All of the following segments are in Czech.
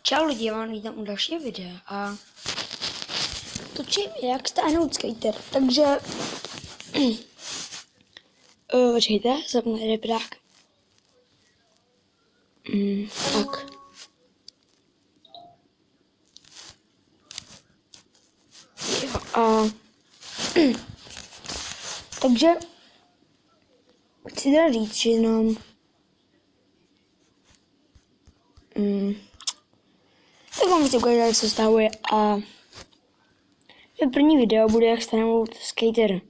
Čau lidi, já vám vítám u dalšího videa a točím jak stáhnout skater, takže počkejte, zapnu reprák. Tak. Jo, a takže chci teda říct, že jenom tak vám chci ukázat, jak se stahuje a první video bude, jak stáhnout skater.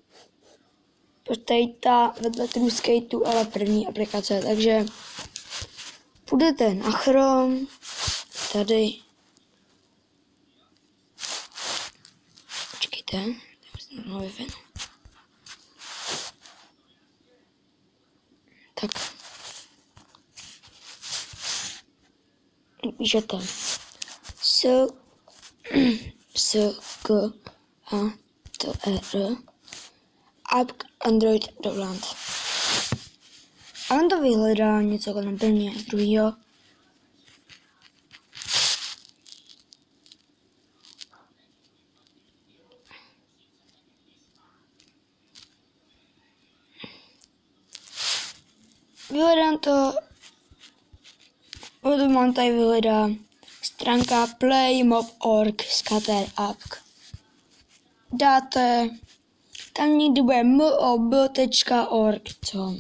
Tady ta vedle True Skateu, ale první aplikace, takže půjdete na Chrome, tady, počkejte, tam si to Wi-Fi. Tak, píšete k a to r app Android download. A on to vyhledá něco kolem prvního a druhého. Vyhledám to, potom mám tady vyhledá stránka playmob.org skater app. Dáte, tam někdy bude mob.org, co?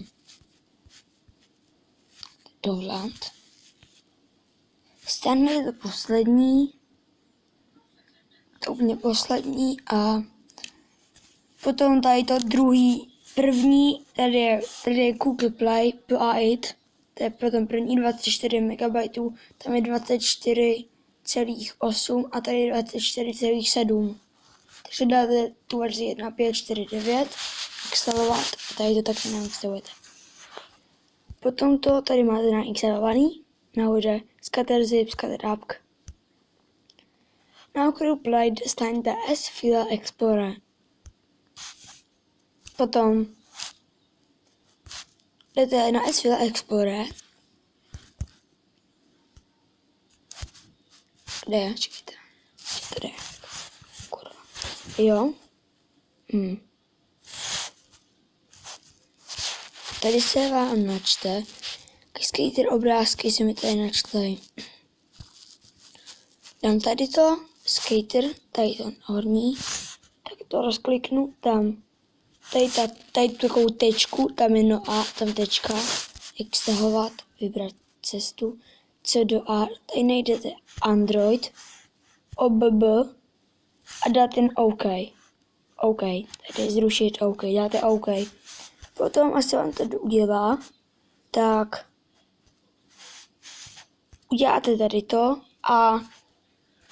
Download. Stáhnete to poslední, to úplně poslední a potom tady to druhý, první, tady je Google Play, to je potom první 24 MB, tam je 24,8 a tady je 24,7. Takže dáte tu verzi 1.5.4.9, instalovat a tady to takhle nainstalujete. Potom to tady máte nainstalovaný, nahoře skater zip, skater app. Na okruhu Play dostanete S-File Explorer. Potom jdete na S-File Explorer. Kde je? Čekajte. Tady je. Kurva. Jo. Tady se vám načte. Skater obrázky se mi tady načtej. Dám tady to, skater, tady to horní, tak to rozkliknu, tam, tady takovou tečku, tam je no a, tam tečka, jak stahovat, vybrat cestu, co do a, tady najdete Android, OBB a dáte ten OK. OK, tady zrušit OK, dáte OK. Potom, až se vám to udělá, tak uděláte tady to a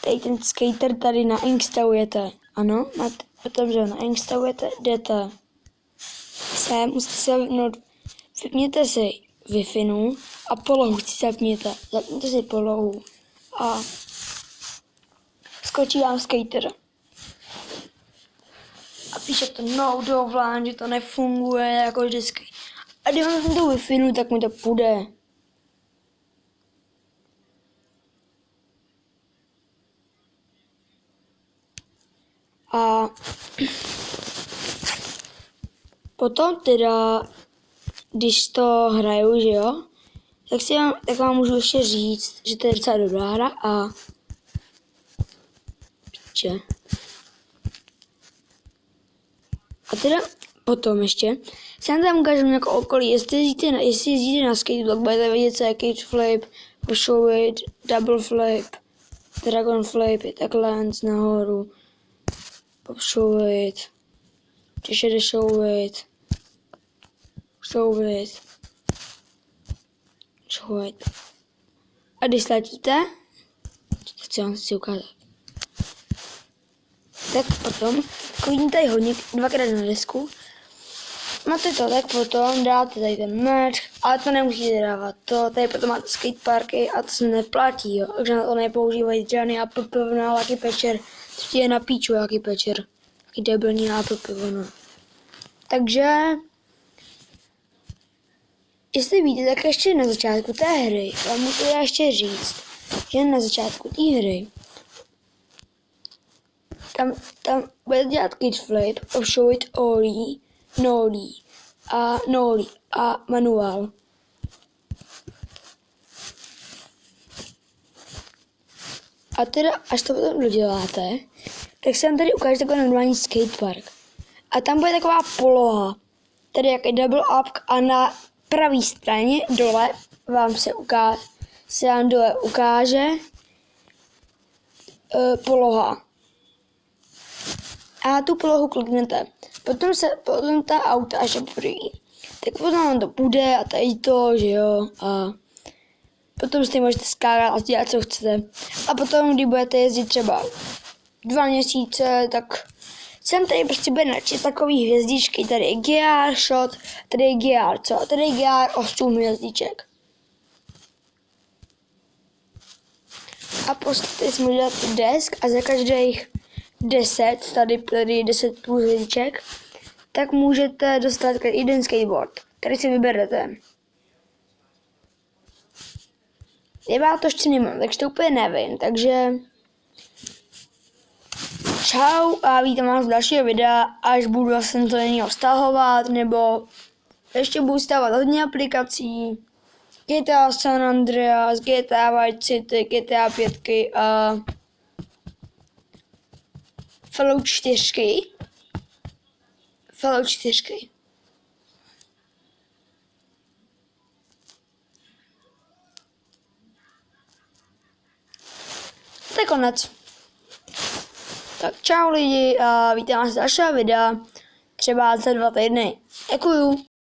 tady ten skater tady nainstalujete. Ano, potom, že ho nainstalujete, jdete sem, musíte se vypněte si Wi-Fi a polohu si zapněte. Zapněte si polohu a skočí vám skater. A píše to no dovolán, že to nefunguje jako vždycky. A když mám tu Wi-Fi, tak mi to půjde. A potom teda, když to hraju, že jo, tak vám můžu ještě říct, že to je docela dobrá hra a píče. A teda potom ještě se vám tam ukážu jako okolí, jestli jezdíte na skate, tak budete vidět, co je kickflip, show it, double flip, dragon flip, je takhle nahoru, show it, ještě show it, a když letíte, to chci vám si ukázat, tak potom klidně tady hodně, dvakrát na desku, máte to, tak potom dáte tady ten merch, ale to nemusíte dávat to, tady potom máte skateparky a to se neplatí, jo, takže na to nepoužívají žádný app na Lucky Patcher, to je na píču Lucky Patcher, taky debilní app no. Takže jestli víte, tak ještě na začátku té hry vám musím ještě říct, že na začátku té hry tam bude dělat kickflip, offshore it, ollie, nollie a manuál. A teda, až to potom doděláte, tak se vám tady ukáže takový normální skatepark. A tam bude taková poloha, tady jak je double up a na pravé straně dole se vám dole ukáže poloha. A tu polohu kliknete. Potom ta auta, až je poprvé, tak potom vám to bude a tady to, že jo, a potom si můžete skákat a dělat, co chcete. A potom, když budete jezdit třeba 2 měsíce, tak jsem tady prostě bude načít takový hvězdičky. Tady je GR shot, tady je GR co? A tady je GR 8 hvězdiček. A prostě si můžete dát desk a za každých 10, tady je 10 plus hvězdiček, tak můžete dostat jeden skateboard, který si vyberete. Já to ještě nemám, takže to úplně nevím, takže čau a vítám vás z dalšího videa, až budu vlastně to jiného stahovat, nebo ještě budu stahovat hodně aplikací, GTA San Andreas, GTA Vice City, GTA 5 a Fallout 4. To je konec. Tak čau lidi a vítám vás z dalšího videa, třeba za 2 týdny. Děkuju.